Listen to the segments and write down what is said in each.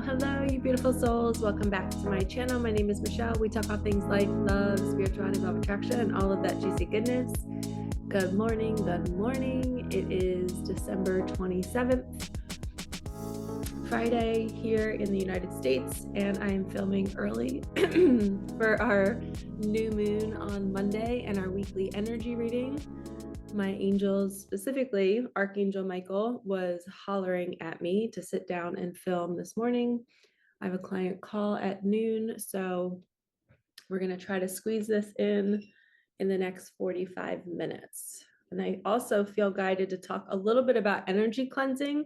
Hello, you beautiful souls. Welcome back to my channel. My name is Michelle. We talk about things like love, spirituality, love, attraction, and all of that juicy goodness. Good morning. Good morning. It is December 27th, Friday here in the United States, and I am filming early for our new moon on Monday and our weekly energy reading. My angels, specifically Archangel Michael, was hollering at me to sit down and film this morning. I have a client call at noon, so we're going to try to squeeze this in the next 45 minutes. And I also feel guided to talk a little bit about energy cleansing.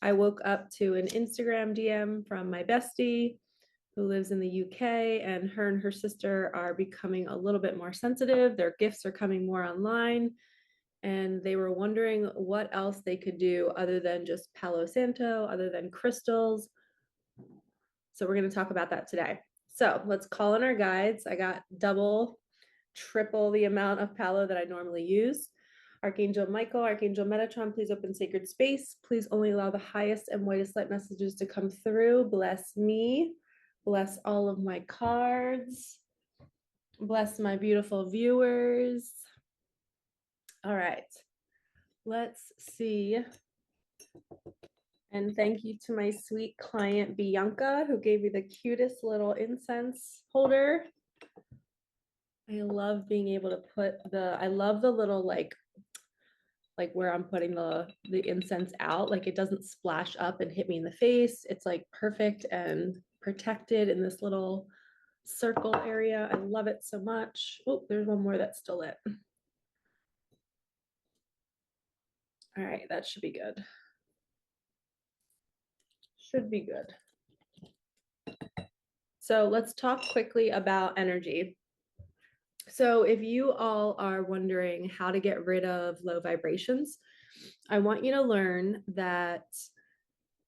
I woke up to an Instagram DM from my bestie who lives in the UK, and her sister are becoming a little bit more sensitive. Their gifts are coming more online. And they were wondering what else they could do other than just Palo Santo, other than crystals. So we're going to talk about that today. So let's call in our guides. I got double, triple the amount of Palo that I normally use. Archangel Michael, Archangel Metatron, please open sacred space. Please only allow the highest and whitest light messages to come through. Bless me. Bless all of my cards. Bless my beautiful viewers. All right, let's see. And thank you to my sweet client, Bianca, who gave me the cutest little incense holder. I love being able to put I love the little like where I'm putting the incense out, like it doesn't splash up and hit me in the face. It's like perfect and protected in this little circle area. I love it so much. Oh, there's one more that's still lit. All right, that should be good. Should be good. So let's talk quickly about energy. So if you all are wondering how to get rid of low vibrations, I want you to learn that,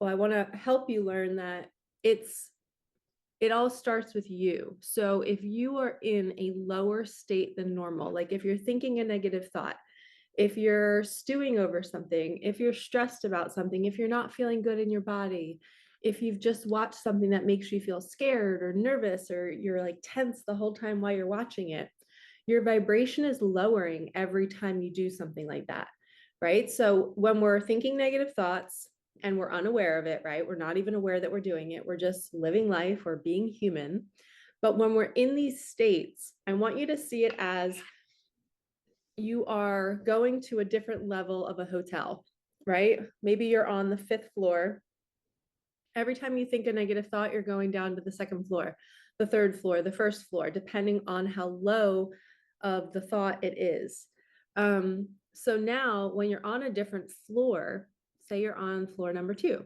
I want to help you learn that it all starts with you. So if you are in a lower state than normal, like if you're thinking a negative thought, if you're stewing over something, if you're stressed about something, if you're not feeling good in your body, if you've just watched something that makes you feel scared or nervous, or you're like tense the whole time while you're watching it, your vibration is lowering every time you do something like that, right? So when we're thinking negative thoughts and we're unaware of it, right? We're not even aware that we're doing it. We're just living life or being human. But when we're in these states, I want you to see it as you are going to a different level of a hotel, right? Maybe you're on the 5th floor. Every time you think a negative thought, you're going down to the 2nd floor, the 3rd floor, the 1st floor, depending on how low of the thought it is. So now when you're on a different floor, say you're on floor number 2,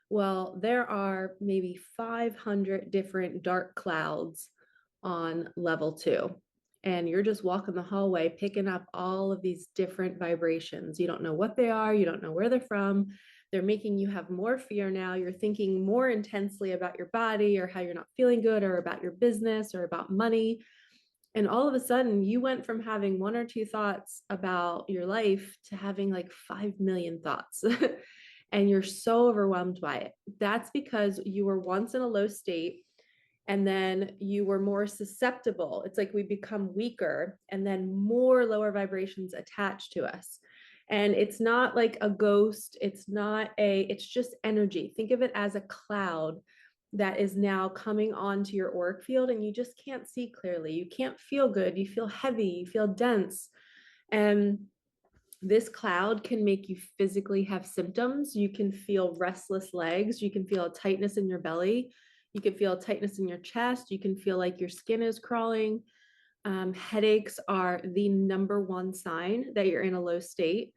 well, there are maybe 500 different dark clouds on level 2. And you're just walking the hallway, picking up all of these different vibrations. You don't know what they are. You don't know where they're from. They're making you have more fear now. You're thinking more intensely about your body or how you're not feeling good, or about your business or about money. And all of a sudden, you went from having 1 or 2 thoughts about your life to having like 5 million thoughts. And you're so overwhelmed by it. That's because you were once in a low state, and then you were more susceptible. It's like we become weaker, and then more lower vibrations attached to us. And it's not like a ghost. It's just energy. Think of it as a cloud that is now coming onto your auric field, and you just can't see clearly. You can't feel good. You feel heavy. You feel dense. And this cloud can make you physically have symptoms. You can feel restless legs. You can feel a tightness in your belly. You can feel a tightness in your chest. You can feel like your skin is crawling. Headaches are the number one sign that you're in a low state.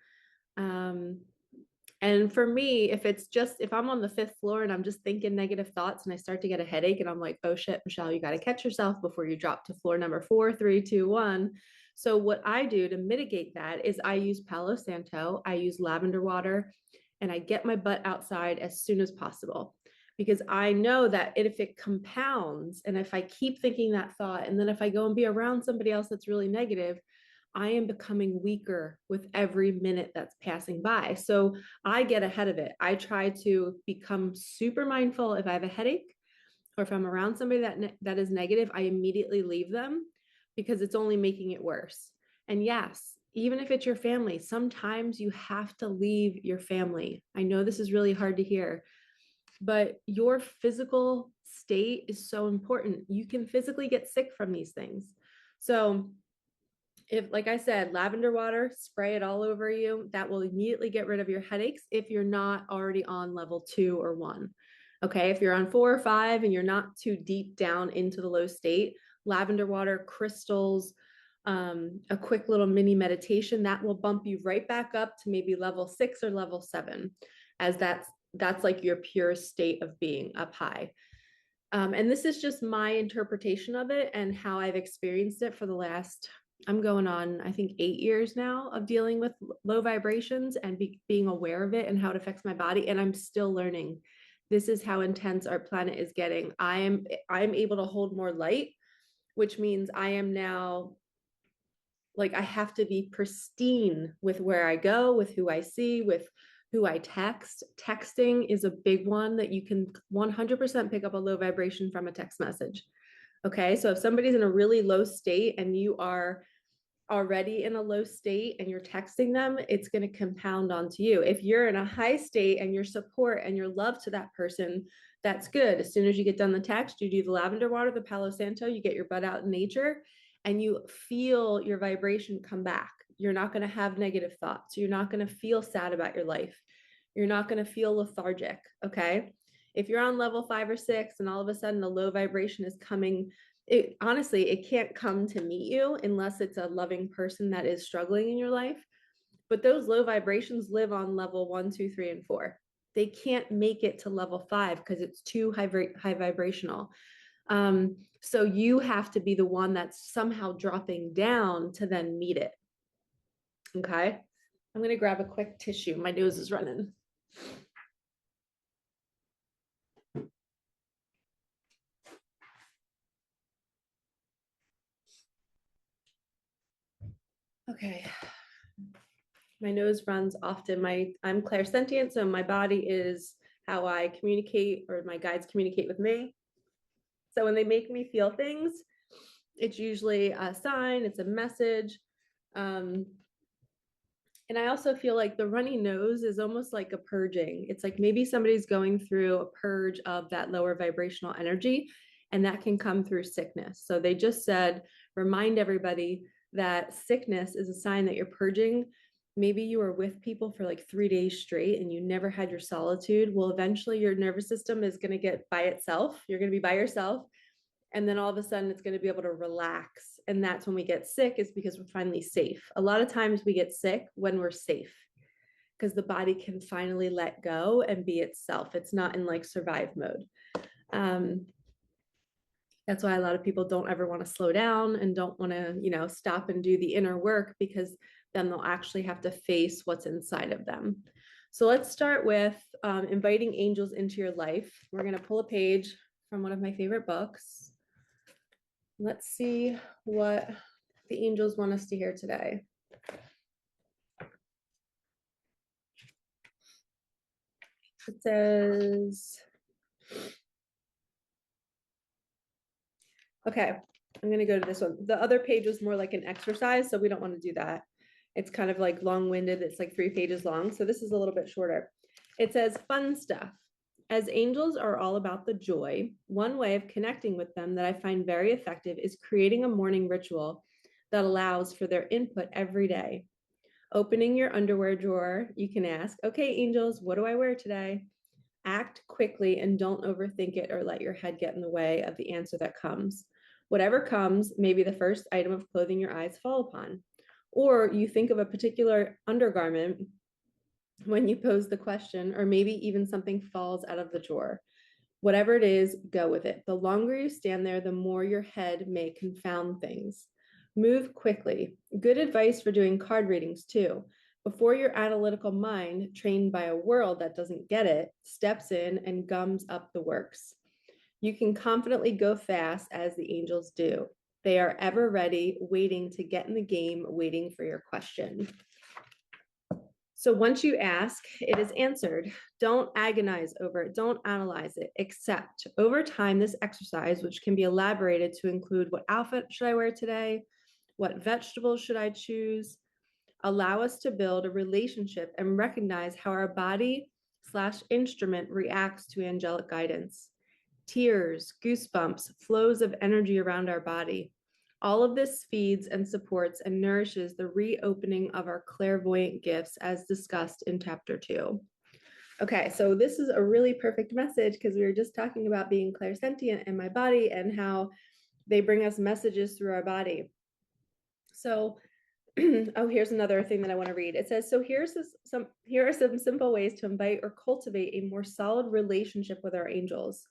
And for me, if I'm on the 5th floor and I'm just thinking negative thoughts and I start to get a headache, and I'm like, oh shit, Michelle, you got to catch yourself before you drop to floor number 4, 3, 2, 1. So what I do to mitigate that is I use Palo Santo, I use lavender water, and I get my butt outside as soon as possible. Because I know that if it compounds, and if I keep thinking that thought, and then if I go and be around somebody else that's really negative, I am becoming weaker with every minute that's passing by. So I get ahead of it. I try to become super mindful if I have a headache or if I'm around somebody that is negative, I immediately leave them because it's only making it worse. And yes, even if it's your family, sometimes you have to leave your family. I know this is really hard to hear, but your physical state is so important. You can physically get sick from these things. So if, like I said, lavender water, spray it all over you, that will immediately get rid of your headaches if you're not already on level 2 or 1. Okay, if you're on 4 or 5 and you're not too deep down into the low state, lavender water, crystals, a quick little mini meditation that will bump you right back up to maybe level 6 or level 7, as that's like your pure state of being up high. And this is just my interpretation of it and how I've experienced it for the last, I'm going on, I think, 8 years now of dealing with low vibrations and being aware of it and how it affects my body. And I'm still learning. This is how intense our planet is getting. I'm able to hold more light, which means I am now, like, I have to be pristine with where I go, with who I see, with who I text. Texting is a big one that you can 100% pick up a low vibration from a text message. Okay. So if somebody's in a really low state and you are already in a low state and you're texting them, it's going to compound onto you. If you're in a high state and your support and your love to that person, that's good. As soon as you get done the text, you do the lavender water, the Palo Santo, you get your butt out in nature and you feel your vibration come back. You're not going to have negative thoughts. You're not going to feel sad about your life. You're not going to feel lethargic. Okay. If you're on level 5 or 6 and all of a sudden a low vibration is coming, it honestly, it can't come to meet you unless it's a loving person that is struggling in your life. But those low vibrations live on level 1, 2, 3, and 4. They can't make it to level 5 because it's too high vibrational. So you have to be the one that's somehow dropping down to then meet it. Okay. I'm going to grab a quick tissue. My nose is running. Okay. My nose runs often. I'm clairsentient, so my body is how I communicate, or my guides communicate with me. So when they make me feel things, it's usually a sign, it's a message. And I also feel like the runny nose is almost like a purging. It's like maybe somebody's going through a purge of that lower vibrational energy, and that can come through sickness. So they just said, remind everybody that sickness is a sign that you're purging. Maybe you were with people for like 3 days straight and you never had your solitude. Well, eventually your nervous system is going to get by itself. You're going to be by yourself. And then all of a sudden it's going to be able to relax. And that's when we get sick, is because we're finally safe. A lot of times we get sick when we're safe, because the body can finally let go and be itself. It's not in like survive mode. That's why a lot of people don't ever want to slow down and don't want to, stop and do the inner work, because then they'll actually have to face what's inside of them. So let's start with inviting angels into your life. We're going to pull a page from one of my favorite books. Let's see what the angels want us to hear today. It says, okay, I'm going to go to this one. The other page was more like an exercise, so we don't want to do that. It's kind of like long-winded. It's like 3 pages long. So this is a little bit shorter. It says, fun stuff. As angels are all about the joy, one way of connecting with them that I find very effective is creating a morning ritual that allows for their input every day. Opening your underwear drawer, you can ask, okay, angels, what do I wear today? Act quickly and don't overthink it or let your head get in the way of the answer that comes. Whatever comes may be the first item of clothing your eyes fall upon. Or you think of a particular undergarment when you pose the question, or maybe even something falls out of the drawer. Whatever it is, go with it. The longer you stand there, the more your head may confound things. Move quickly. Good advice for doing card readings too. Before your analytical mind, trained by a world that doesn't get it, steps in and gums up the works. You can confidently go fast as the angels do. They are ever ready, waiting to get in the game, waiting for your question. So once you ask, it is answered. Don't agonize over it. Don't analyze it. Accept. Over time, this exercise, which can be elaborated to include what outfit should I wear today, what vegetables should I choose, allow us to build a relationship and recognize how our body/instrument reacts to angelic guidance. Tears, goosebumps, flows of energy around our body. All of this feeds and supports and nourishes the reopening of our clairvoyant gifts as discussed in chapter 2. Okay, so this is a really perfect message because we were just talking about being clairsentient in my body and how they bring us messages through our body. So, oh, here's another thing that I want to read. It says, so here are some simple ways to invite or cultivate a more solid relationship with our angels.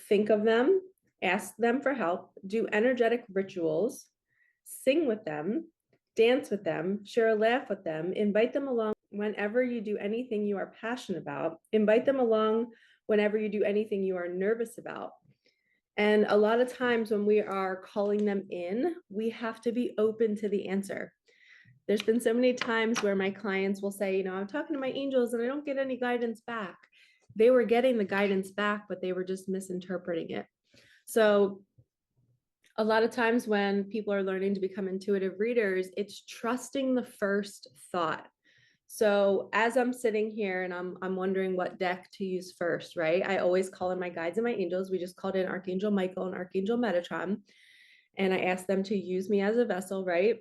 Think of them, ask them for help, do energetic rituals, sing with them, dance with them, share a laugh with them, invite them along whenever you do anything you are passionate about, invite them along whenever you do anything you are nervous about. And a lot of times when we are calling them in, we have to be open to the answer. There's been so many times where my clients will say, I'm talking to my angels and I don't get any guidance back. They were getting the guidance back, but they were just misinterpreting it. So a lot of times when people are learning to become intuitive readers, it's trusting the first thought. So as I'm sitting here and I'm wondering what deck to use first, right? I always call in my guides and my angels. We just called in Archangel Michael and Archangel Metatron. And I asked them to use me as a vessel, right?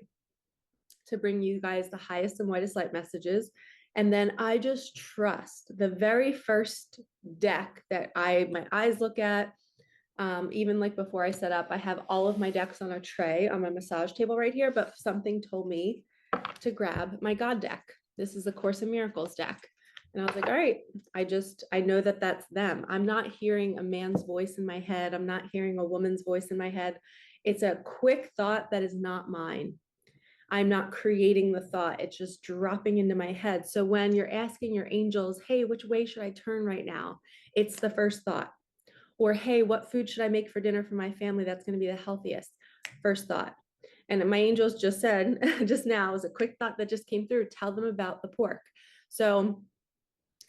To bring you guys the highest and whitest light messages. And then I just trust the very first deck that my eyes look at. Even like before I set up, I have all of my decks on a tray on my massage table right here, but something told me to grab my God deck. This is a Course in Miracles deck. And I was like, all right, I know that that's them. I'm not hearing a man's voice in my head. I'm not hearing a woman's voice in my head. It's a quick thought that is not mine. I'm not creating the thought. It's just dropping into my head. So when you're asking your angels, hey, which way should I turn right now? It's the first thought. Or, hey, what food should I make for dinner for my family that's going to be the healthiest? First thought. And my angels just said, just now, was a quick thought that just came through. Tell them about the pork. So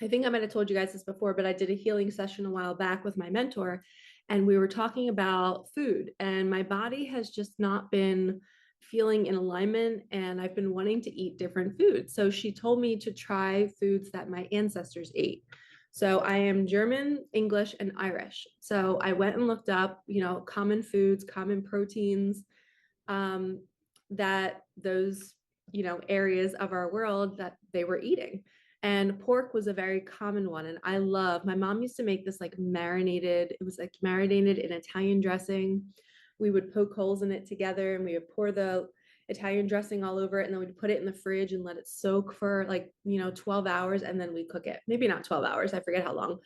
I think I might have told you guys this before, but I did a healing session a while back with my mentor, and we were talking about food. And my body has just not been feeling in alignment, and I've been wanting to eat different foods. So she told me to try foods that my ancestors ate. So I am German, English, and Irish. So I went and looked up, common foods, common proteins, that those, areas of our world that they were eating. And pork was a very common one. And my mom used to make this like marinated in Italian dressing. We would poke holes in it together and we would pour the Italian dressing all over it. And then we'd put it in the fridge and let it soak for 12 hours. And then we cook it. Maybe not 12 hours. I forget how long.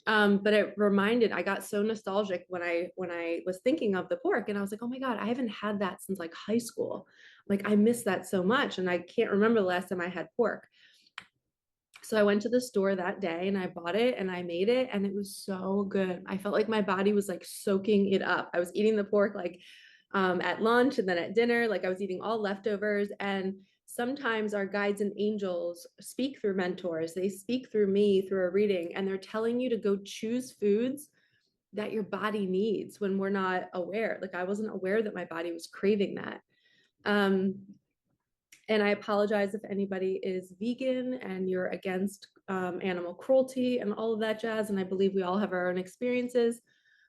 But I got so nostalgic when I was thinking of the pork, and I was like, oh my God, I haven't had that since like high school. Like I miss that so much. And I can't remember the last time I had pork. So I went to the store that day and I bought it and I made it, and it was so good. I felt like my body was like soaking it up. I was eating the pork at lunch and then at dinner, like I was eating all leftovers. And sometimes our guides and angels speak through mentors. They speak through me through a reading, and they're telling you to go choose foods that your body needs when we're not aware. Like I wasn't aware that my body was craving that. And I apologize if anybody is vegan and you're against animal cruelty and all of that jazz. And I believe we all have our own experiences.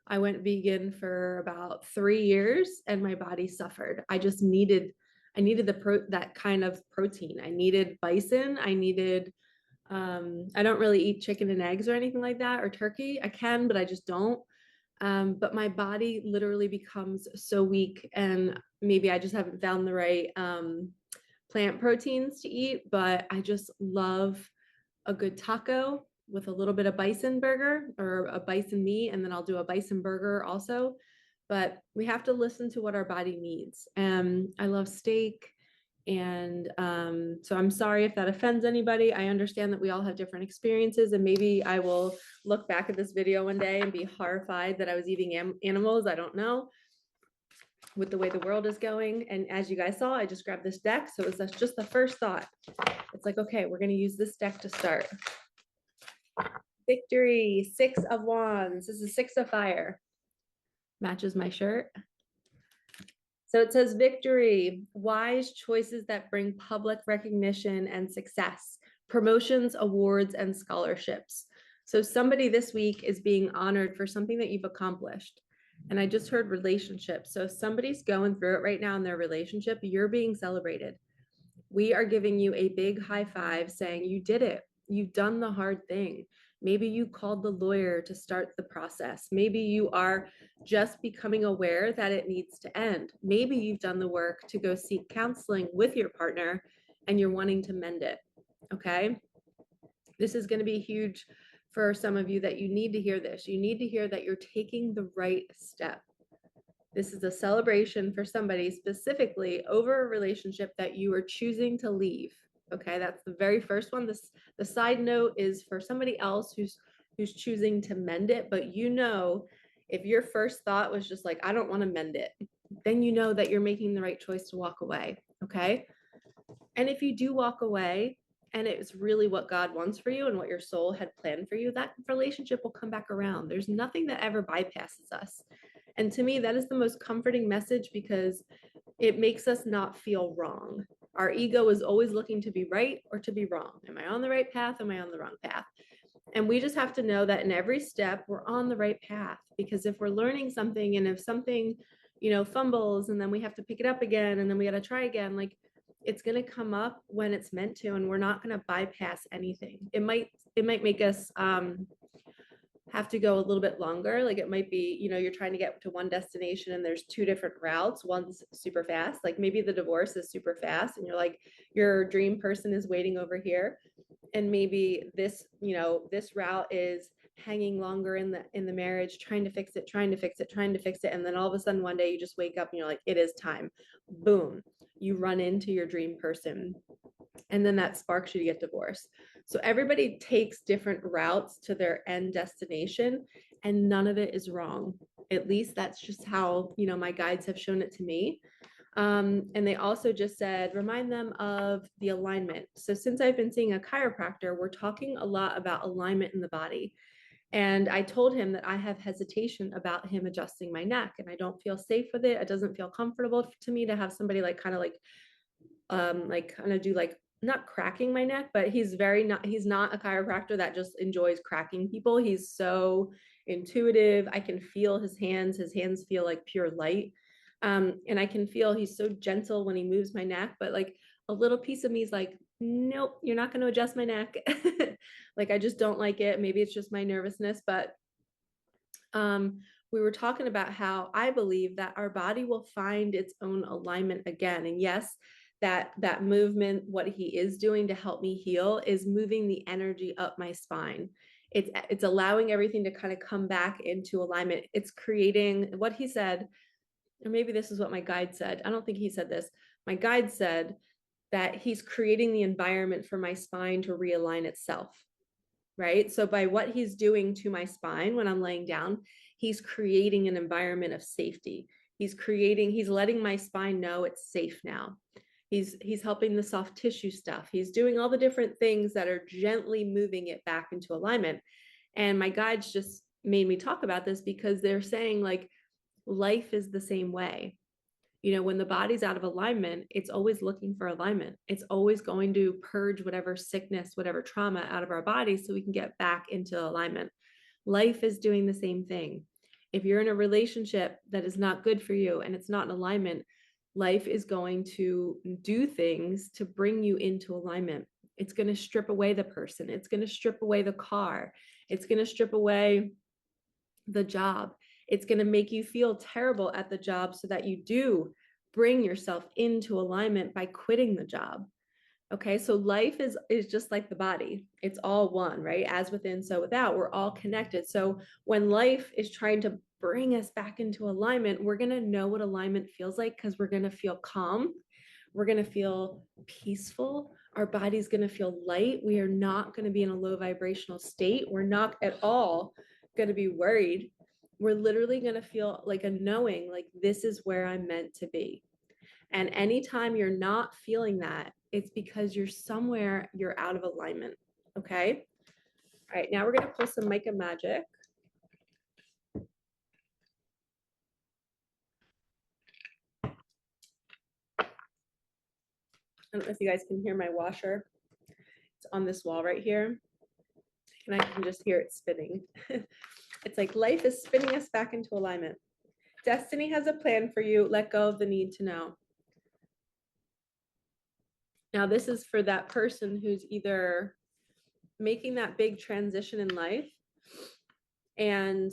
I went vegan for about 3 years and my body suffered. I needed that kind of protein. I needed bison. I don't really eat chicken and eggs or anything like that, or turkey. I can, but I just don't. But my body literally becomes so weak, and maybe I just haven't found the right plant proteins to eat, but I just love a good taco with a little bit of bison burger or a bison meat, and then I'll do a bison burger also. But we have to listen to what our body needs. I love steak. And so I'm sorry if that offends anybody. I understand that we all have different experiences, and maybe I will look back at this video one day and be horrified that I was eating animals. I don't know. with the way the world is going. And as you guys saw, I just grabbed this deck. So that's just the first thought. It's like, okay, we're going to use this deck to start. Victory, 6 of Wands. This is 6 of Fire. Matches my shirt. So it says victory, wise choices that bring public recognition and success, promotions, awards, and scholarships. So somebody this week is being honored for something that you've accomplished. And I just heard relationships. So if somebody's going through it right now in their relationship, you're being celebrated. We are giving you a big high five saying you did it. You've done the hard thing. Maybe you called the lawyer to start the process. Maybe you are just becoming aware that it needs to end. Maybe you've done the work to go seek counseling with your partner and you're wanting to mend it. Okay. This is going to be huge for some of you that you need to hear this. You need to hear that you're taking the right step. This is a celebration for somebody specifically over a relationship that you are choosing to leave. Okay, that's the very first one. The side note is for somebody else who's choosing to mend it, but you know, if your first thought was just like, I don't want to mend it, then you know that you're making the right choice to walk away. Okay. And if you do walk away and it's really what God wants for you and what your soul had planned for you, that relationship will come back around. There's nothing that ever bypasses us. And to me, that is the most comforting message because it makes us not feel wrong. Our ego is always looking to be right or to be wrong. Am I on the right path? Am I on the wrong path? And we just have to know that in every step, we're on the right path. Because if we're learning something and if something, fumbles and then we have to pick it up again and then we got to try again, like it's going to come up when it's meant to, and we're not going to bypass anything. It might make us have to go a little bit longer. Like it might be, you're trying to get to one destination and there's 2 different routes. One's super fast. Like maybe the divorce is super fast and you're like, your dream person is waiting over here. And maybe this, this route is hanging longer in the marriage, trying to fix it. And then all of a sudden one day you just wake up and you're like, it is time. Boom. You run into your dream person. And then that sparks you to get divorced. So everybody takes different routes to their end destination, and none of it is wrong. At least that's just how, my guides have shown it to me. And they also just said, remind them of the alignment. So since I've been seeing a chiropractor, we're talking a lot about alignment in the body. And I told him that I have hesitation about him adjusting my neck and I don't feel safe with it. It doesn't feel comfortable to me to have somebody kind of do not cracking my neck, but he's not a chiropractor that just enjoys cracking people. He's so intuitive. I can feel his hands feel like pure light. And I can feel he's so gentle when he moves my neck, but like a little piece of me is like, nope, you're not going to adjust my neck. Like, I just don't like it. Maybe it's just my nervousness, but we were talking about how I believe that our body will find its own alignment again. And yes, that movement, what he is doing to help me heal is moving the energy up my spine. It's allowing everything to kind of come back into alignment. It's creating what he said, or maybe this is what my guide said. I don't think he said this. My guide said that he's creating the environment for my spine to realign itself. Right? So by what he's doing to my spine when I'm laying down, he's creating an environment of safety. He's letting my spine know it's safe now. He's helping the soft tissue stuff. He's doing all the different things that are gently moving it back into alignment. And my guides just made me talk about this because they're saying like life is the same way. When the body's out of alignment, it's always looking for alignment. It's always going to purge whatever sickness, whatever trauma out of our body so we can get back into alignment. Life is doing the same thing. If you're in a relationship that is not good for you and it's not in alignment, life is going to do things to bring you into alignment. It's going to strip away the person. It's going to strip away the car. It's going to strip away the job. It's going to make you feel terrible at the job so that you do bring yourself into alignment by quitting the job. Okay, so life is just like the body. It's all one, right? As within, so without. We're all connected. So when life is trying to bring us back into alignment, we're going to know what alignment feels like because we're going to feel calm. We're going to feel peaceful. Our body's going to feel light. We are not going to be in a low vibrational state. We're not at all going to be worried. we're literally going to feel like a knowing, like this is where I'm meant to be. And anytime you're not feeling that, it's because you're out of alignment. Okay. All right. Now we're going to pull some Micah magic. I don't know if you guys can hear my washer. It's on this wall right here. And I can just hear it spinning. It's like life is spinning us back into alignment. Destiny has a plan for you. Let go of the need to know. Now, this is for that person who's either making that big transition in life and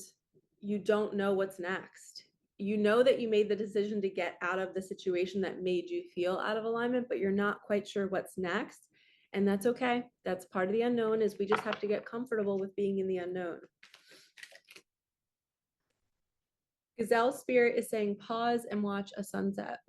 you don't know what's next. You know that you made the decision to get out of the situation that made you feel out of alignment, but you're not quite sure what's next. And that's okay. That's part of the unknown, is we just have to get comfortable with being in the unknown. Gazelle spirit is saying pause and watch a sunset.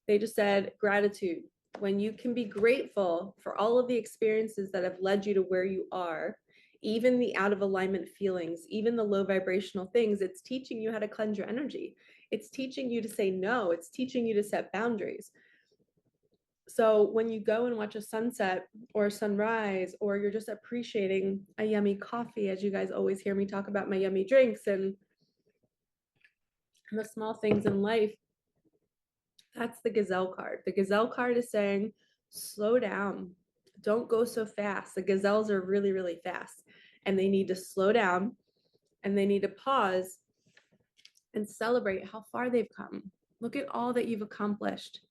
They just said gratitude. When you can be grateful for all of the experiences that have led you to where you are, even the out of alignment feelings, even the low vibrational things, it's teaching you how to cleanse your energy. It's teaching you to say no. It's teaching you to set boundaries. So when you go and watch a sunset or a sunrise, or you're just appreciating a yummy coffee, as you guys always hear me talk about my yummy drinks and the small things in life, that's the gazelle card. The gazelle card is saying, slow down. Don't go so fast. The gazelles are really, really fast, and they need to slow down and they need to pause and celebrate how far they've come. Look at all that you've accomplished.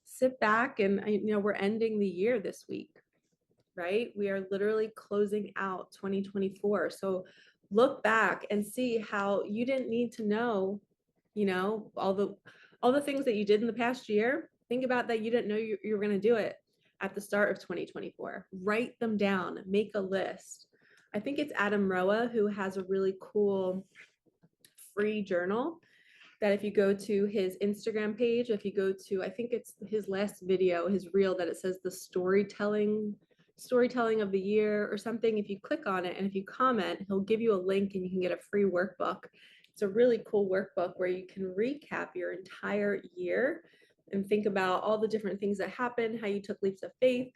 Sit back and, we're ending the year this week, right? We are literally closing out 2024. So look back and see how you didn't need to know, all the things that you did in the past year. Think about that. You didn't know you were going to do it at the start of 2024. Write them down, make a list. I think it's Adam Roa who has a really cool free journal that if you go to his Instagram page, if you go to, I think it's his last video, his reel, that it says the storytelling of the year or something. If you click on it and if you comment, he'll give you a link and you can get a free workbook. It's a really cool workbook where you can recap your entire year and think about all the different things that happened, how you took leaps of faith,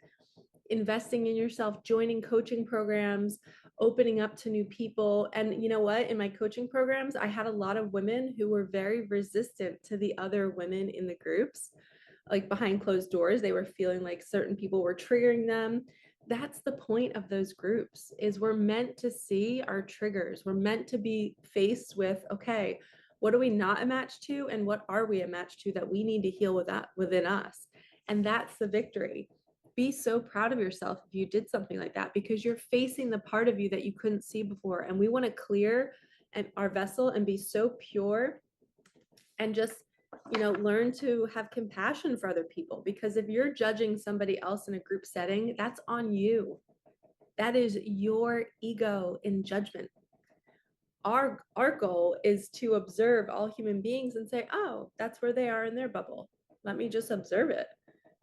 investing in yourself, joining coaching programs, opening up to new people. And you know what? In my coaching programs, I had a lot of women who were very resistant to the other women in the groups. Like behind closed doors, they were feeling like certain people were triggering them. That's the point of those groups, is we're meant to see our triggers. We're meant to be faced with, okay, what are we not a match to? And what are we a match to that we need to heal with that within us? And that's the victory. Be so proud of yourself if you did something like that, because you're facing the part of you that you couldn't see before. And we want to clear our vessel and be so pure and just, learn to have compassion for other people. Because if you're judging somebody else in a group setting, that's on you. That is your ego in judgment. Our goal is to observe all human beings and say, oh, that's where they are in their bubble. Let me just observe it.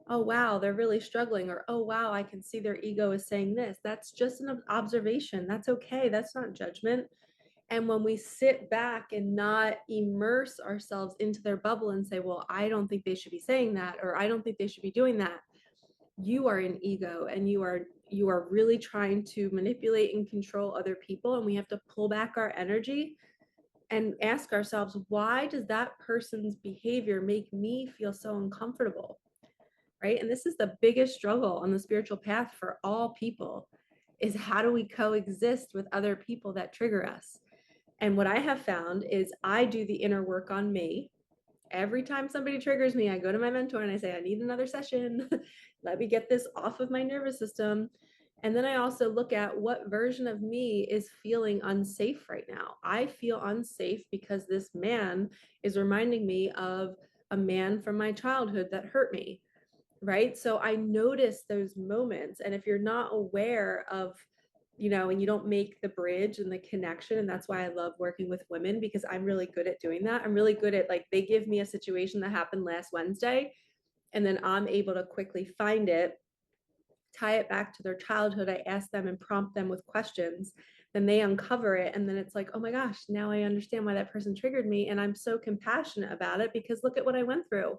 Oh, wow, they're really struggling. Or, oh, wow, I can see their ego is saying this. That's just an observation. That's okay. That's not judgment. And when we sit back and not immerse ourselves into their bubble and say, well, I don't think they should be saying that, or I don't think they should be doing that, you are in ego and you are really trying to manipulate and control other people. And we have to pull back our energy and ask ourselves, why does that person's behavior make me feel so uncomfortable? Right? And this is the biggest struggle on the spiritual path for all people, is how do we coexist with other people that trigger us? And what I have found is I do the inner work on me. Every time somebody triggers me, I go to my mentor and I say, I need another session. Let me get this off of my nervous system. And then I also look at what version of me is feeling unsafe right now. I feel unsafe because this man is reminding me of a man from my childhood that hurt me. Right? So I notice those moments. And if you're not aware of, and you don't make the bridge and the connection, and that's why I love working with women, because I'm really good at doing that. I'm really good at, like, they give me a situation that happened last Wednesday, and then I'm able to quickly find it, tie it back to their childhood, I ask them and prompt them with questions, then they uncover it. And then it's like, oh my gosh, now I understand why that person triggered me. And I'm so compassionate about it because look at what I went through.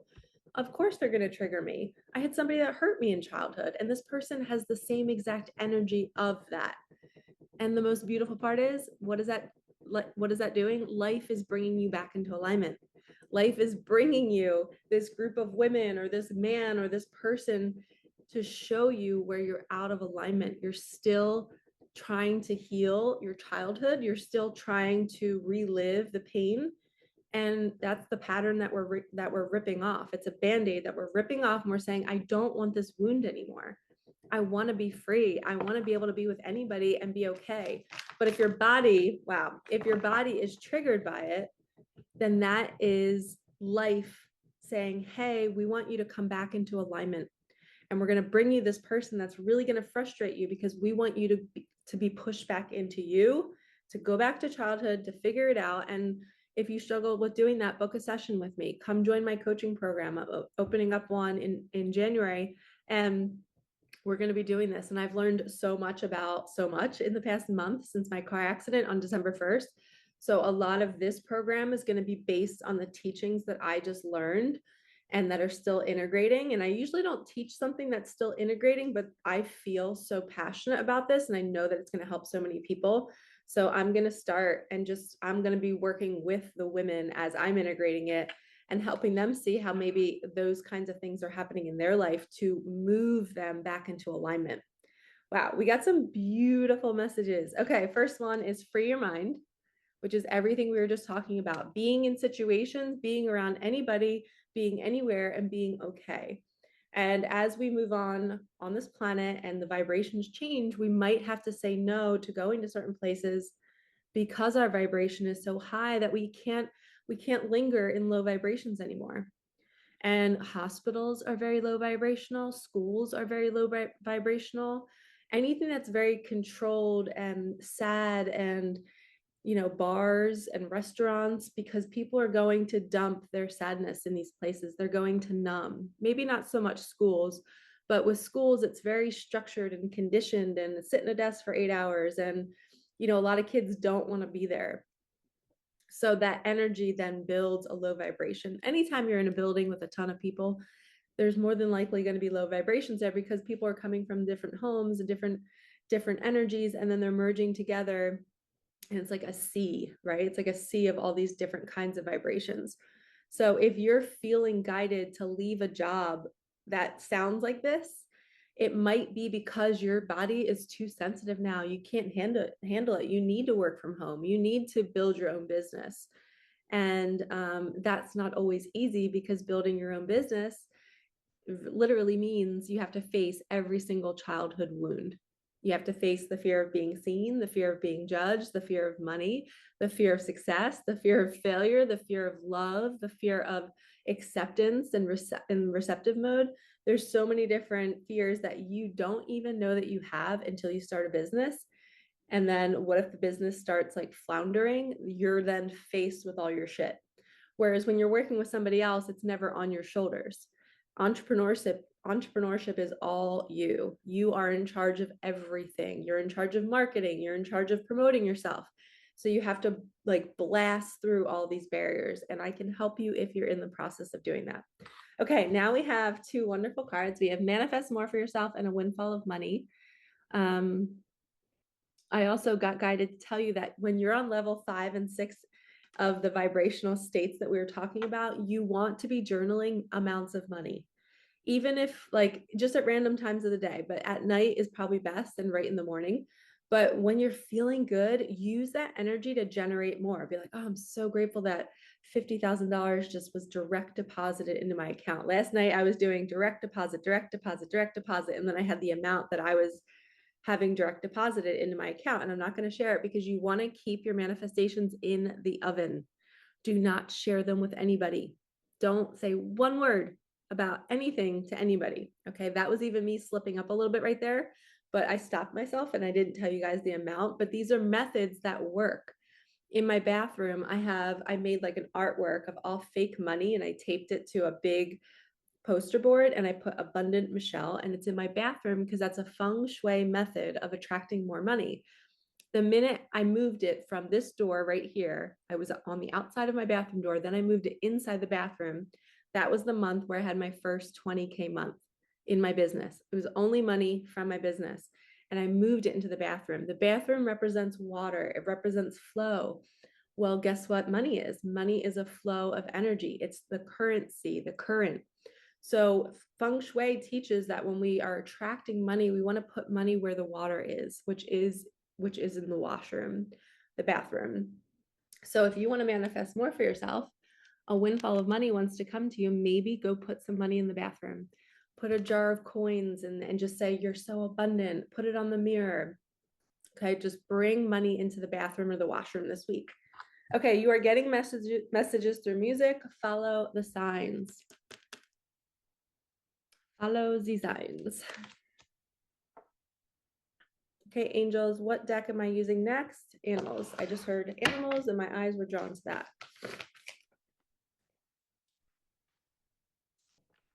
Of course they're going to trigger me. I had somebody that hurt me in childhood, and this person has the same exact energy of that. And the most beautiful part is, what is that doing? Life is bringing you back into alignment. Life is bringing you this group of women or this man or this person to show you where you're out of alignment. You're still trying to heal your childhood. You're still trying to relive the pain. And that's the pattern that we're ripping off. It's a band-aid that we're ripping off, and we're saying, I don't want this wound anymore. I want to be free. I want to be able to be with anybody and be okay. But if your body is triggered by it, then that is life saying, hey, we want you to come back into alignment. And we're going to bring you this person that's really going to frustrate you because we want you to be pushed back into you, to go back to childhood, to figure it out. And if you struggle with doing that, book a session with me. Come join my coaching program. I'm opening up one in January. And we're going to be doing this. And I've learned so much in the past month since my car accident on December 1st. So a lot of this program is going to be based on the teachings that I just learned and that are still integrating. And I usually don't teach something that's still integrating, but I feel so passionate about this. And I know that it's going to help so many people. So I'm going to start and I'm going to be working with the women as I'm integrating it and helping them see how maybe those kinds of things are happening in their life to move them back into alignment. Wow, we got some beautiful messages. Okay, first one is free your mind, which is everything we were just talking about. Being in situations, being around anybody, being anywhere, and being okay. And as we move on this planet and the vibrations change, we might have to say no to going to certain places because our vibration is so high that we can't linger in low vibrations anymore. And hospitals are very low vibrational, schools are very low vibrational. Anything that's very controlled and sad, and bars and restaurants, because people are going to dump their sadness in these places. They're going to numb. Maybe not so much schools, but with schools, it's very structured and conditioned and sit in a desk for 8 hours. And, a lot of kids don't want to be there. So that energy then builds a low vibration. Anytime you're in a building with a ton of people, there's more than likely going to be low vibrations there because people are coming from different homes and different energies, and then they're merging together. And it's like a sea, right? It's like a sea of all these different kinds of vibrations. So if you're feeling guided to leave a job that sounds like this, it might be because your body is too sensitive now. You can't handle it. You need to work from home. You need to build your own business. And that's not always easy because building your own business literally means you have to face every single childhood wound. You have to face the fear of being seen, the fear of being judged, the fear of money, the fear of success, the fear of failure, the fear of love, the fear of acceptance and receptive mode. There's so many different fears that you don't even know that you have until you start a business. And then what if the business starts like floundering? You're then faced with all your shit. Whereas when you're working with somebody else, it's never on your shoulders. Entrepreneurship is all you. You are in charge of everything. You're in charge of marketing. You're in charge of promoting yourself. So you have to like blast through all these barriers, and I can help you if you're in the process of doing that. Okay, now we have two wonderful cards. We have Manifest More for Yourself and a Windfall of Money. I also got guided to tell you that when you're on level 5 and 6 of the vibrational states that we were talking about, you want to be journaling amounts of money, even if like just at random times of the day, but at night is probably best and right in the morning. But when you're feeling good, use that energy to generate more. Be like, oh, I'm so grateful that $50,000 just was direct deposited into my account. Last night I was doing direct deposit, and then I had the amount that I was having direct deposited into my account. And I'm not going to share it because you want to keep your manifestations in the oven. Do not share them with anybody. Don't say one word about anything to anybody. Okay. That was even me slipping up a little bit right there, but I stopped myself and I didn't tell you guys the amount, but these are methods that work. In my bathroom, I made like an artwork of all fake money and I taped it to a big poster board and I put Abundant Michelle, and it's in my bathroom because that's a feng shui method of attracting more money. The minute I moved it from this door right here, I was on the outside of my bathroom door. Then I moved it inside the bathroom. That was the month where I had my first 20K month in my business. It was only money from my business. And I moved it into the bathroom. The bathroom represents water, it represents flow. Well, guess what money is? Money is a flow of energy. It's the currency, the current. So feng shui teaches that when we are attracting money, we want to put money where the water is, which is in the washroom, the bathroom. So if you want to manifest more for yourself, a windfall of money wants to come to you, maybe go put some money in the bathroom. Put a jar of coins and just say, you're so abundant. Put it on the mirror. Okay, just bring money into the bathroom or the washroom this week. Okay, you are getting messages through music. Follow the signs. Follow the signs. Okay, angels, what deck am I using next? Animals. I just heard animals and my eyes were drawn to that.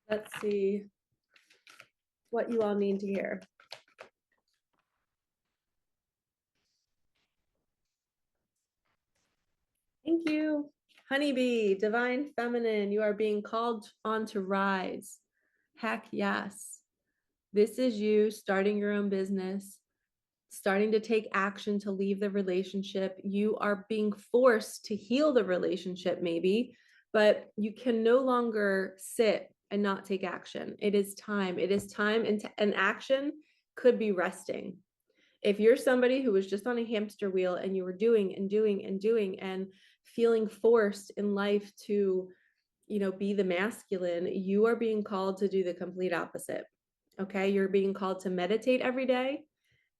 Let's see what you all need to hear. Thank you. Honeybee, divine feminine, you are being called on to rise. Heck yes. This is you starting your own business, starting to take action to leave the relationship. You are being forced to heal the relationship, maybe, but you can no longer sit and not take action. It is time. It is time. And action could be resting. If you're somebody who was just on a hamster wheel and you were doing and doing and doing and feeling forced in life to, be the masculine, you are being called to do the complete opposite. Okay. You're being called to meditate every day,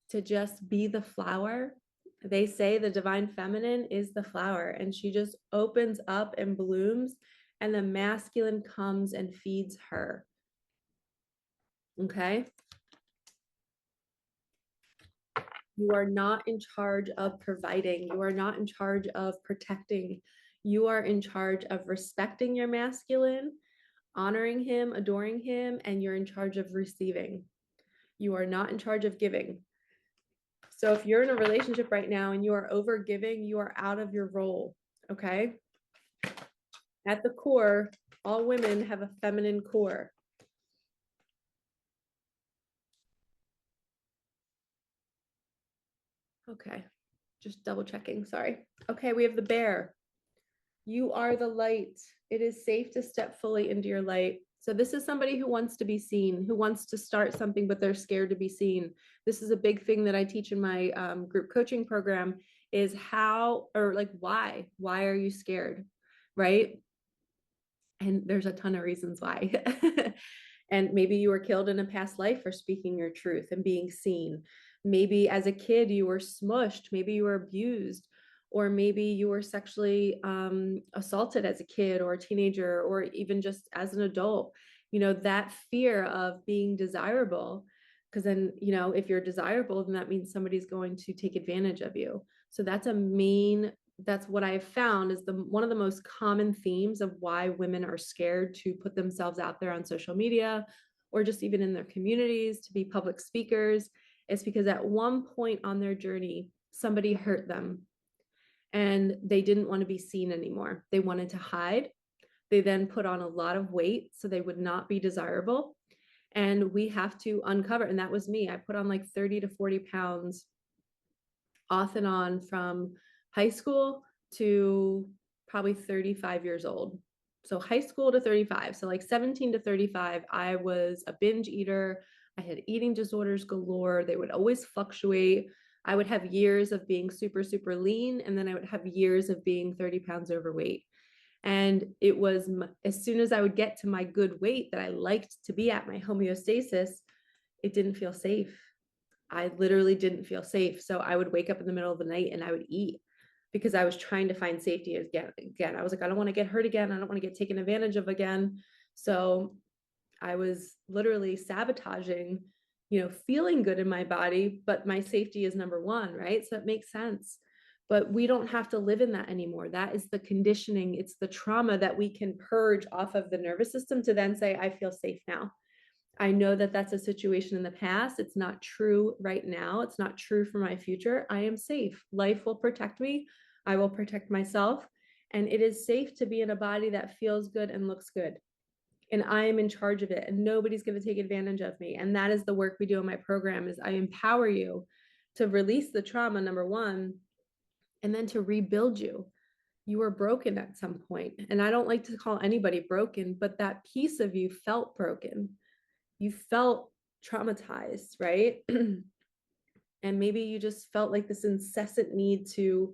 to just be the flower. They say the divine feminine is the flower, and she just opens up and blooms, and the masculine comes and feeds her. Okay. You are not in charge of providing. You are not in charge of protecting. You are in charge of respecting your masculine, honoring him, adoring him, and you're in charge of receiving. You are not in charge of giving. So if you're in a relationship right now and you are over giving, you are out of your role. Okay. At the core, all women have a feminine core. Okay. Just double checking. Sorry. Okay. We have the bear. You are the light. It is safe to step fully into your light. So this is somebody who wants to be seen, who wants to start something, but they're scared to be seen. This is a big thing that I teach in my group coaching program is how, or like, why are you scared? Right. And there's a ton of reasons why. And maybe you were killed in a past life for speaking your truth and being seen. Maybe as a kid you were smushed, maybe you were abused, or maybe you were sexually assaulted as a kid or a teenager, or even just as an adult. That fear of being desirable, because then, if you're desirable, then that means somebody's going to take advantage of you. So that's what I've found is one of the most common themes of why women are scared to put themselves out there on social media or just even in their communities to be public speakers. It's because at one point on their journey, somebody hurt them and they didn't want to be seen anymore. They wanted to hide. They then put on a lot of weight so they would not be desirable. And we have to uncover, and that was me. I put on like 30 to 40 pounds off and on from high school to probably 35 years old. So high school to 35. So like 17 to 35, I was a binge eater. I had eating disorders galore. They would always fluctuate. I would have years of being super, super lean, and then I would have years of being 30 pounds overweight. And it was as soon as I would get to my good weight that I liked to be at, my homeostasis, it didn't feel safe. I literally didn't feel safe. So I would wake up in the middle of the night and I would eat because I was trying to find safety again. I was like, I don't want to get hurt again. I don't want to get taken advantage of again. So I was literally sabotaging, feeling good in my body, but my safety is number one, right? So it makes sense. But we don't have to live in that anymore. That is the conditioning. It's the trauma that we can purge off of the nervous system to then say, I feel safe now. I know that that's a situation in the past. It's not true right now. It's not true for my future. I am safe. Life will protect me. I will protect myself. And it is safe to be in a body that feels good and looks good. And I am in charge of it, and nobody's going to take advantage of me. And that is the work we do in my program is I empower you to release the trauma, number one, and then to rebuild you. You were broken at some point. And I don't like to call anybody broken, but that piece of you felt broken. You felt traumatized, right? And maybe you just felt like this incessant need to,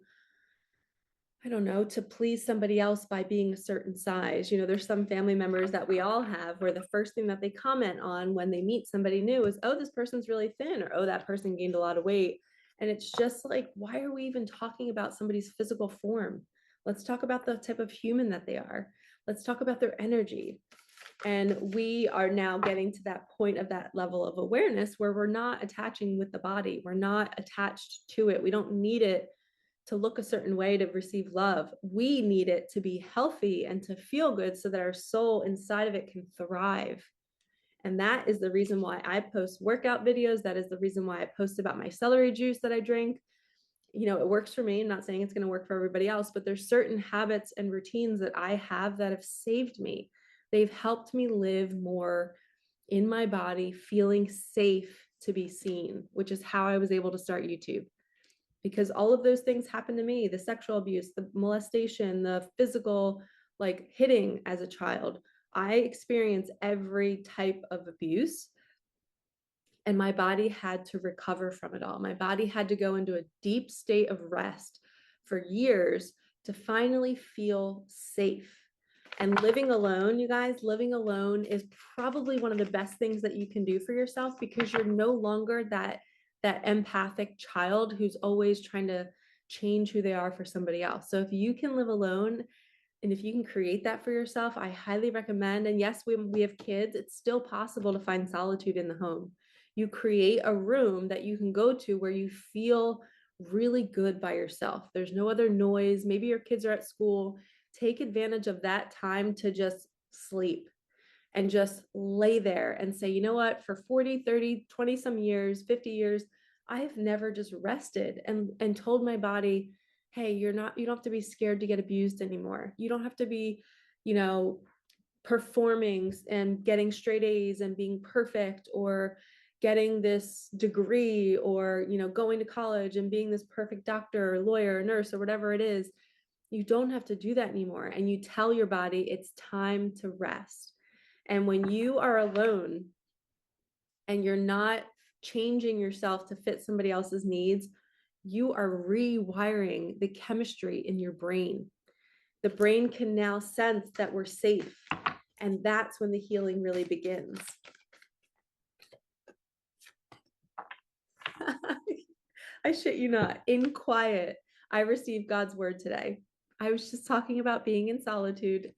I don't know, to please somebody else by being a certain size. You know, there's some family members that we all have where the first thing that they comment on when they meet somebody new is, oh, this person's really thin, or oh, that person gained a lot of weight. And it's just like, why are we even talking about somebody's physical form? Let's talk about the type of human that they are. Let's talk about their energy. And we are now getting to that point of that level of awareness where we're not attaching with the body. We're not attached to it. We don't need it to look a certain way to receive love. We need it to be healthy and to feel good so that our soul inside of it can thrive. And that is the reason why I post workout videos. That is the reason why I post about my celery juice that I drink. You know, it works for me. I'm not saying it's going to work for everybody else, but there's certain habits and routines that I have that have saved me. They've helped me live more in my body, feeling safe to be seen, which is how I was able to start YouTube. Because all of those things happened to me, the sexual abuse, the molestation, the physical, like hitting as a child. I experienced every type of abuse, and my body had to recover from it all. My body had to go into a deep state of rest for years to finally feel safe. And living alone, you guys, living alone is probably one of the best things that you can do for yourself, because you're no longer that empathic child who's always trying to change who they are for somebody else. So if you can live alone, and if you can create that for yourself, I highly recommend. And yes, we have kids, it's still possible to find solitude in the home. You create a room that you can go to where you feel really good by yourself. There's no other noise. Maybe your kids are at school. Take advantage of that time to just sleep and just lay there and say, you know what, for 40, 30, 20 some years, 50 years, I've never just rested and told my body, hey, you don't have to be scared to get abused anymore. You don't have to be, you know, performing and getting straight A's and being perfect, or getting this degree, or, you know, going to college and being this perfect doctor or lawyer or nurse or whatever it is. You don't have to do that anymore. And you tell your body it's time to rest. And when you are alone and you're not changing yourself to fit somebody else's needs, you are rewiring the chemistry in your brain. The brain can now sense that we're safe. And that's when the healing really begins. I shit you not. In quiet, I received God's word today. I was just talking about being in solitude.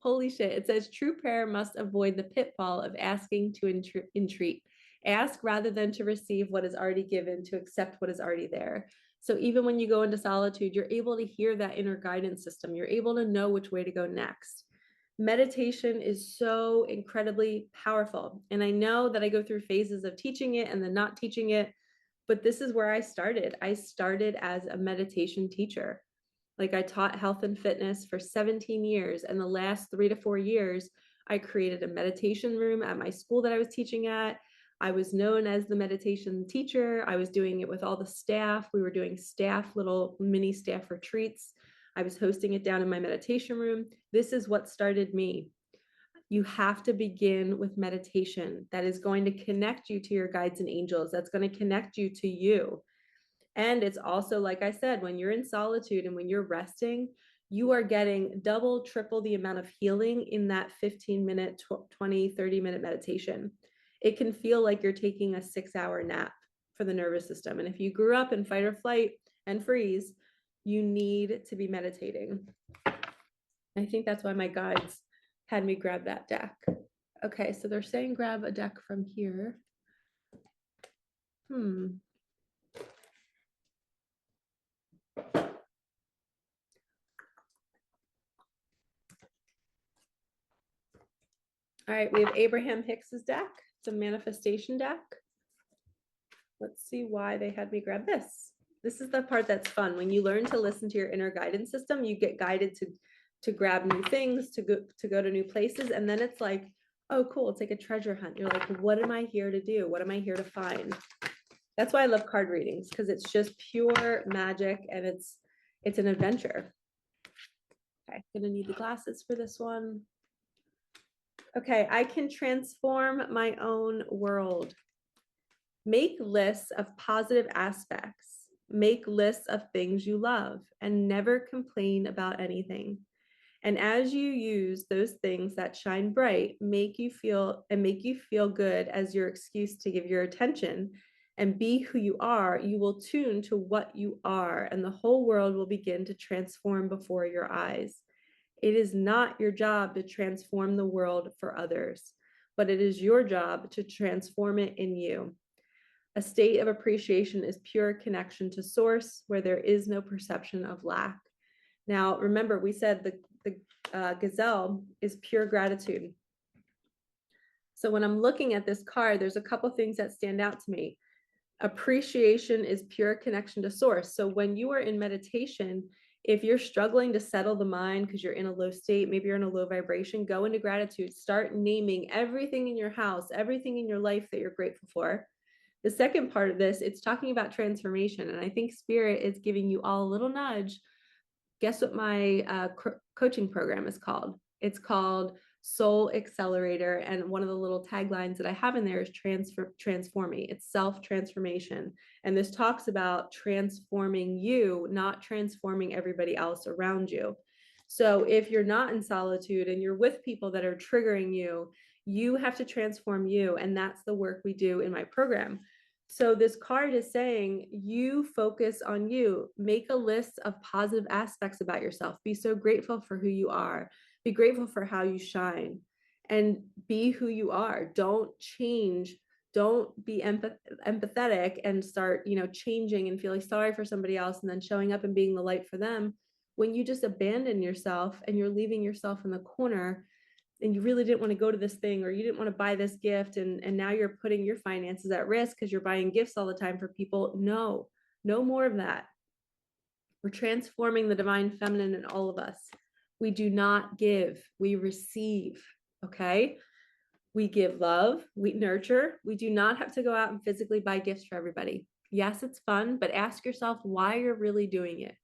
Holy shit. It says true prayer must avoid the pitfall of asking to entreat. Ask rather than to receive what is already given, to accept what is already there. So even when you go into solitude, you're able to hear that inner guidance system. You're able to know which way to go next. Meditation is so incredibly powerful. And I know that I go through phases of teaching it and then not teaching it, but this is where I started. I started as a meditation teacher. Like, I taught health and fitness for 17 years. And the last 3 to 4 years, I created a meditation room at my school that I was teaching at. I was known as the meditation teacher. I was doing it with all the staff. We were doing little mini staff retreats. I was hosting it down in my meditation room. This is what started me. You have to begin with meditation. That is going to connect you to your guides and angels. That's going to connect you to you. And it's also, like I said, when you're in solitude and when you're resting, you are getting double, triple the amount of healing in that 15-minute, 20, 30-minute meditation. It can feel like you're taking a 6-hour nap for the nervous system. And if you grew up in fight or flight and freeze, you need to be meditating. I think that's why my guides had me grab that deck. Okay, so they're saying grab a deck from here. All right, we have Abraham Hicks's deck. It's a manifestation deck. Let's see why they had me grab this. This is the part that's fun. When you learn to listen to your inner guidance system, you get guided to grab new things, to go to new places. And then it's like, oh, cool. It's like a treasure hunt. You're like, what am I here to do? What am I here to find? That's why I love card readings, because it's just pure magic and it's an adventure. Okay, gonna need the glasses for this one. Okay, I can transform my own world. Make lists of positive aspects. Make lists of things you love and never complain about anything. And as you use those things that shine bright, make you feel good as your excuse to give your attention and be who you are, you will tune to what you are, and the whole world will begin to transform before your eyes. It is not your job to transform the world for others, but it is your job to transform it in you. A state of appreciation is pure connection to source, where there is no perception of lack. Now, remember, we said the gazelle is pure gratitude. So when I'm looking at this card, there's a couple things that stand out to me. Appreciation is pure connection to source. So when you are in meditation, if you're struggling to settle the mind because you're in a low state, maybe you're in a low vibration, go into gratitude. Start naming everything in your house, everything in your life that you're grateful for. The second part of this, it's talking about transformation. And I think Spirit is giving you all a little nudge. Guess what my coaching program is called? It's called Soul Accelerator. And one of the little taglines that I have in there is transform me. It's self-transformation. And this talks about transforming you, not transforming everybody else around you. So if you're not in solitude and you're with people that are triggering you, you have to transform you. And that's the work we do in my program. So this card is saying you focus on you. Make a list of positive aspects about yourself. Be so grateful for who you are. Be grateful for how you shine and be who you are. Don't change. Don't be empathetic and start, changing and feeling sorry for somebody else and then showing up and being the light for them. When you just abandon yourself and you're leaving yourself in the corner, and you really didn't want to go to this thing, or you didn't want to buy this gift, and now you're putting your finances at risk because you're buying gifts all the time for people. No more of that. We're transforming the divine feminine in all of us. We do not give, we receive. Okay, we give love, we nurture. We do not have to go out and physically buy gifts for everybody. Yes, it's fun, but ask yourself why you're really doing it.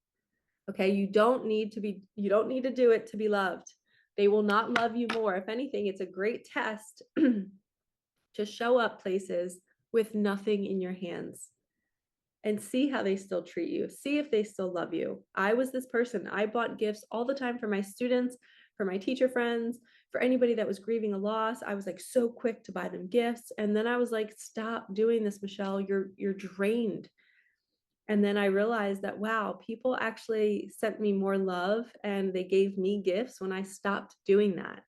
Okay, you don't need to do it to be loved. They will not love you more. If anything, it's a great test to show up places with nothing in your hands and see how they still treat you. See if they still love you. I was this person. I bought gifts all the time for my students, for my teacher friends, for anybody that was grieving a loss. I was like so quick to buy them gifts. And then I was like, stop doing this, Michelle. You're drained. And then I realized that, wow, people actually sent me more love and they gave me gifts when I stopped doing that.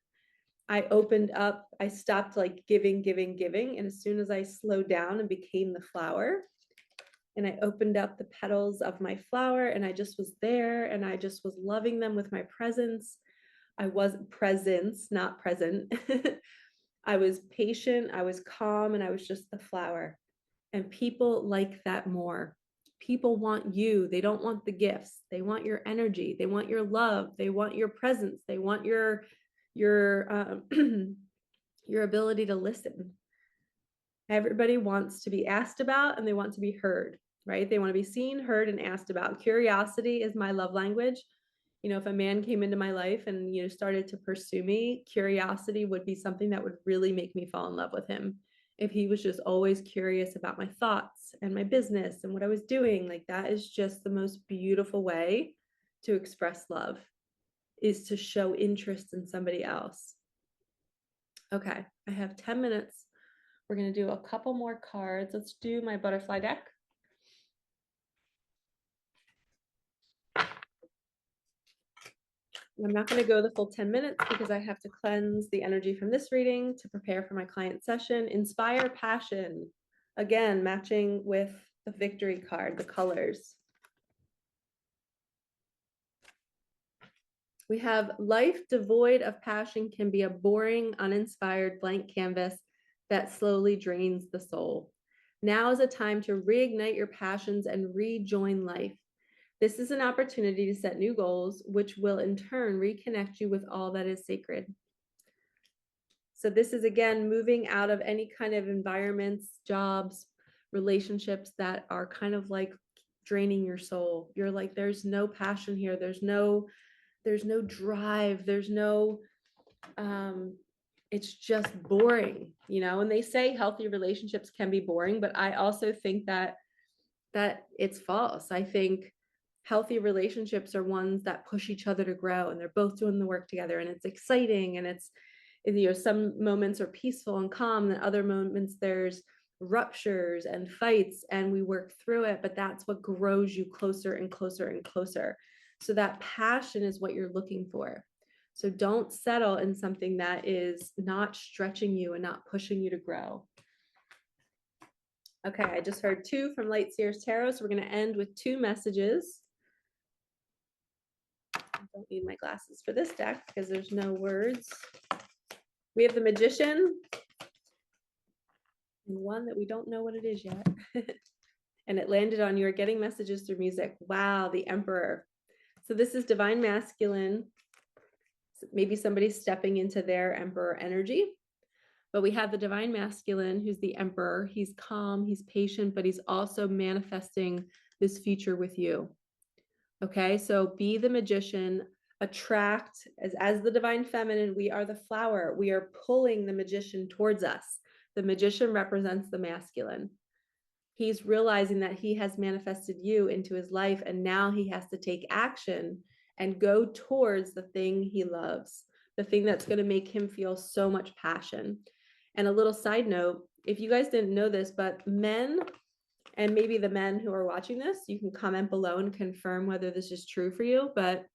I opened up, I stopped like giving. And as soon as I slowed down and became the flower, and I opened up the petals of my flower and I just was there and I just was loving them with my presence. I was presence, not present. I was patient, I was calm, and I was just the flower. And people like that more. People want you. They don't want the gifts. They want your energy. They want your love. They want your presence. They want your your ability to listen. Everybody wants to be asked about and they want to be heard, right? They want to be seen, heard, and asked about. Curiosity is my love language. If a man came into my life and, started to pursue me, curiosity would be something that would really make me fall in love with him. If he was just always curious about my thoughts and my business and what I was doing, like that is just the most beautiful way to express love, is to show interest in somebody else. Okay, I have 10 minutes. We're going to do a couple more cards. Let's do my butterfly deck. I'm not going to go the full 10 minutes because I have to cleanse the energy from this reading to prepare for my client session. Inspire passion. Again, matching with the victory card, the colors. We have life devoid of passion can be a boring, uninspired blank canvas that slowly drains the soul. Now is a time to reignite your passions and rejoin life. This is an opportunity to set new goals, which will in turn reconnect you with all that is sacred. So this is, again, moving out of any kind of environments, jobs, relationships that are kind of like draining your soul. You're like, there's no passion here. There's no drive. There's no, it's just boring, you know? And they say healthy relationships can be boring, but I also think that it's false. I think healthy relationships are ones that push each other to grow, and they're both doing the work together, and it's exciting, and it's, you know, some moments are peaceful and calm, and other moments there's ruptures and fights, and we work through it, but that's what grows you closer and closer and closer. So that passion is what you're looking for. So don't settle in something that is not stretching you and not pushing you to grow. Okay, I just heard 2 from Light Seers Tarot, so we're going to end with 2 messages. I don't need my glasses for this deck because there's no words. We have the Magician and one that we don't know what it is yet. And it landed on you are getting messages through music. Wow, the Emperor. So this is divine masculine. Maybe somebody's stepping into their Emperor energy. But we have the divine masculine, who's the Emperor. He's calm, he's patient, but he's also manifesting this future with you. Okay, so be the magician, attract, as the divine feminine, we are the flower. We are pulling the magician towards us. The magician represents the masculine. He's realizing that he has manifested you into his life, and now he has to take action and go towards the thing he loves, the thing that's going to make him feel so much passion. And a little side note, if you guys didn't know this, but men, and maybe the men who are watching this, you can comment below and confirm whether this is true for you. But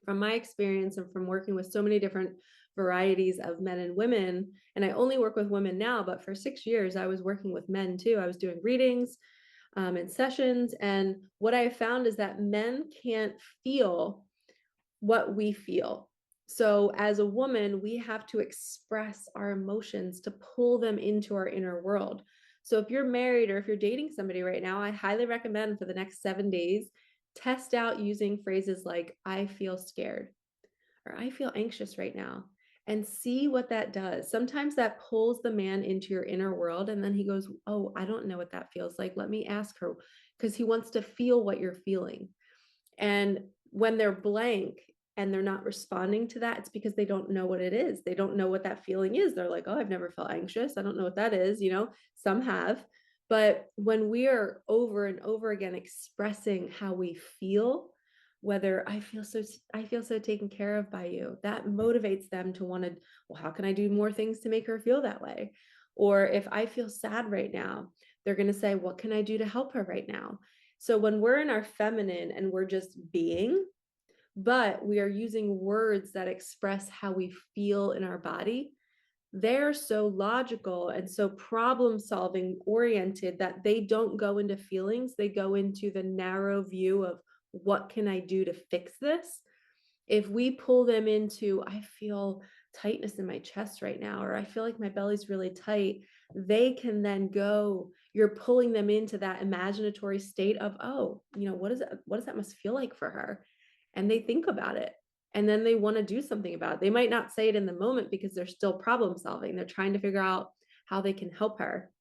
from my experience and from working with so many different varieties of men and women, and I only work with women now, but for 6 years, I was working with men too. I was doing readings and sessions. And what I found is that men can't feel what we feel. So as a woman, we have to express our emotions to pull them into our inner world. So if you're married or if you're dating somebody right now, I highly recommend for the next 7 days, test out using phrases like, I feel scared, or I feel anxious right now, and see what that does. Sometimes that pulls the man into your inner world, and then he goes, oh, I don't know what that feels like. Let me ask her, because he wants to feel what you're feeling. And when they're blank and they're not responding to that, it's because they don't know what it is. They don't know what that feeling is. They're like, oh, I've never felt anxious. I don't know what that is. You know, some have. But when we are over and over again expressing how we feel, whether I feel so taken care of by you, that motivates them to want to, well, how can I do more things to make her feel that way? Or if I feel sad right now, they're going to say, what can I do to help her right now? So when we're in our feminine and we're just being, but we are using words that express how we feel in our body, they're so logical and so problem solving oriented that they don't go into feelings. They go into the narrow view of, what can I do to fix this? If we pull them into, I feel tightness in my chest right now, or I feel like my belly's really tight, they can then go, you're pulling them into that imaginatory state of, oh, you know, what does that must feel like for her? And they think about it. And then they want to do something about it. They might not say it in the moment because they're still problem solving. They're trying to figure out how they can help her.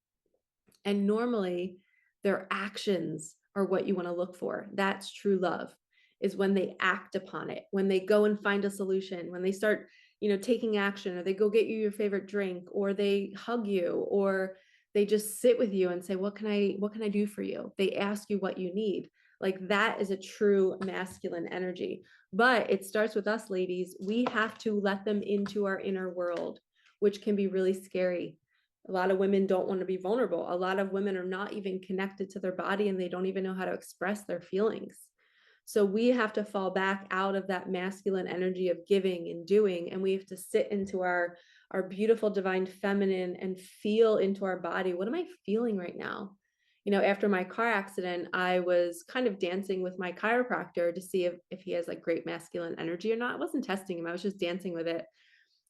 And normally their actions are what you want to look for. That's true love, is when they act upon it, when they go and find a solution, when they start, you know, taking action, or they go get you your favorite drink, or they hug you, or they just sit with you and say, what can I do for you? They ask you what you need. Like, that is a true masculine energy. But it starts with us, ladies. We have to let them into our inner world, which can be really scary. A lot of women don't want to be vulnerable. A lot of women are not even connected to their body, and they don't even know how to express their feelings. So we have to fall back out of that masculine energy of giving and doing, and we have to sit into our beautiful divine feminine and feel into our body. What am I feeling right now? After my car accident, I was kind of dancing with my chiropractor to see if he has like great masculine energy or not. I wasn't testing him, I was just dancing with it.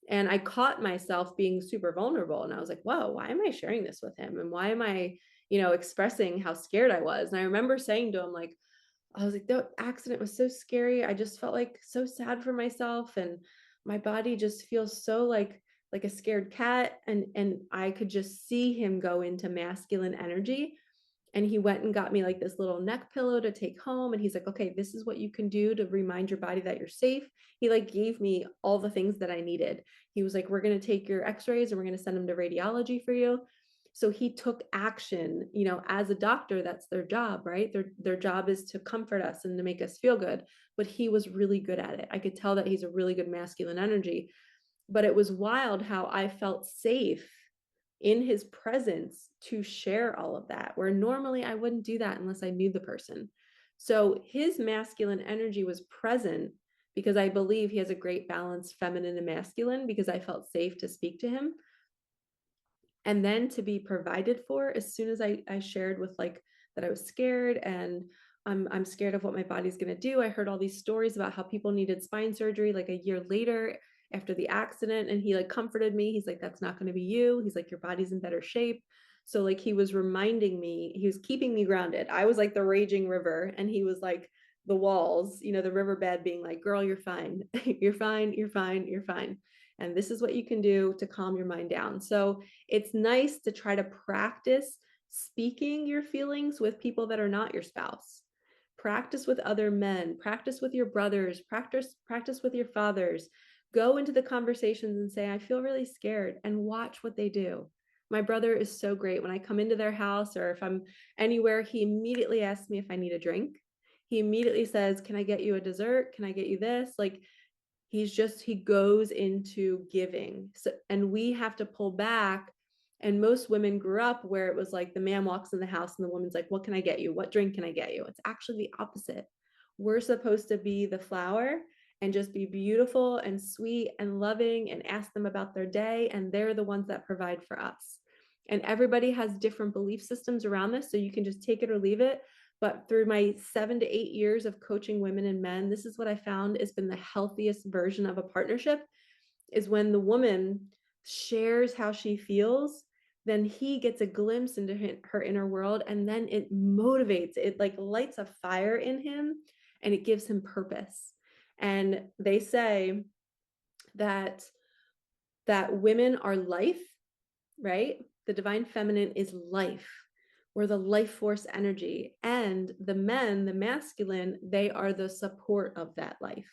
And I caught myself being super vulnerable. And I was like, whoa, why am I sharing this with him? And why am I, expressing how scared I was? And I remember saying to him, like, I was like, the accident was so scary. I just felt like so sad for myself. And my body just feels so like a scared cat. And I could just see him go into masculine energy. And he went and got me like this little neck pillow to take home. And he's like, okay, this is what you can do to remind your body that you're safe. He like gave me all the things that I needed. He was like, we're going to take your x-rays and we're going to send them to radiology for you. So he took action, as a doctor, that's their job, right? Their job is to comfort us and to make us feel good. But he was really good at it. I could tell that he's a really good masculine energy. But it was wild how I felt safe in his presence to share all of that, where normally I wouldn't do that unless I knew the person. So his masculine energy was present because I believe he has a great balance, feminine and masculine, because I felt safe to speak to him. And then to be provided for as soon as I shared with like that I was scared and I'm scared of what my body's going to do. I heard all these stories about how people needed spine surgery like a year later after the accident, and he like comforted me. He's like, that's not going to be you. He's like, your body's in better shape. So like he was reminding me, he was keeping me grounded. I was like the raging river and he was like the walls, the riverbed, being like, girl, you're fine. You're fine, you're fine, you're fine. And this is what you can do to calm your mind down. So it's nice to try to practice speaking your feelings with people that are not your spouse. Practice with other men, practice with your brothers, practice with your fathers. Go into the conversations and say, I feel really scared, and watch what they do. My brother is so great. When I come into their house or if I'm anywhere, he immediately asks me if I need a drink. He immediately says, can I get you a dessert? Can I get you this? Like, he goes into giving. So, and we have to pull back. And most women grew up where it was like the man walks in the house and the woman's like, what can I get you? What drink can I get you? It's actually the opposite. We're supposed to be the flower and just be beautiful and sweet and loving and ask them about their day. And they're the ones that provide for us. And everybody has different belief systems around this. So you can just take it or leave it. But through my 7 to 8 years of coaching women and men, this is what I found has been the healthiest version of a partnership, is when the woman shares how she feels, then he gets a glimpse into her inner world, and then it motivates, it like lights a fire in him, and it gives him purpose. And they say that women are life, right? The divine feminine is life. We're the life force energy. And the men, the masculine, they are the support of that life.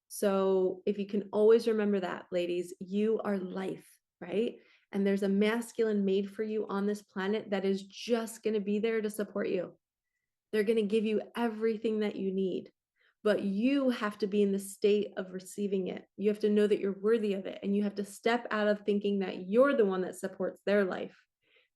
So if you can always remember that, ladies, you are life, right? And there's a masculine made for you on this planet that is just going to be there to support you. They're going to give you everything that you need, but you have to be in the state of receiving it. You have to know that you're worthy of it. And you have to step out of thinking that you're the one that supports their life.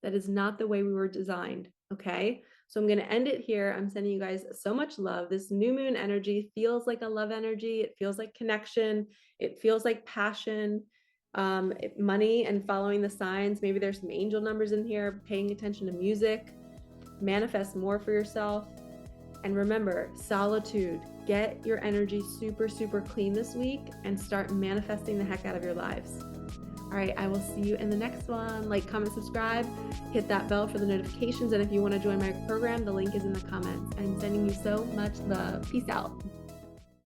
That is not the way we were designed. Okay. So I'm going to end it here. I'm sending you guys so much love. This new moon energy feels like a love energy. It feels like connection. It feels like passion, money, and following the signs. Maybe there's some angel numbers in here, paying attention to music. Manifest more for yourself. And remember, solitude. Get your energy super, super clean this week and start manifesting the heck out of your lives. All right, I will see you in the next one. Like, comment, subscribe, hit that bell for the notifications. And if you want to join my program, the link is in the comments. I'm sending you so much love. Peace out.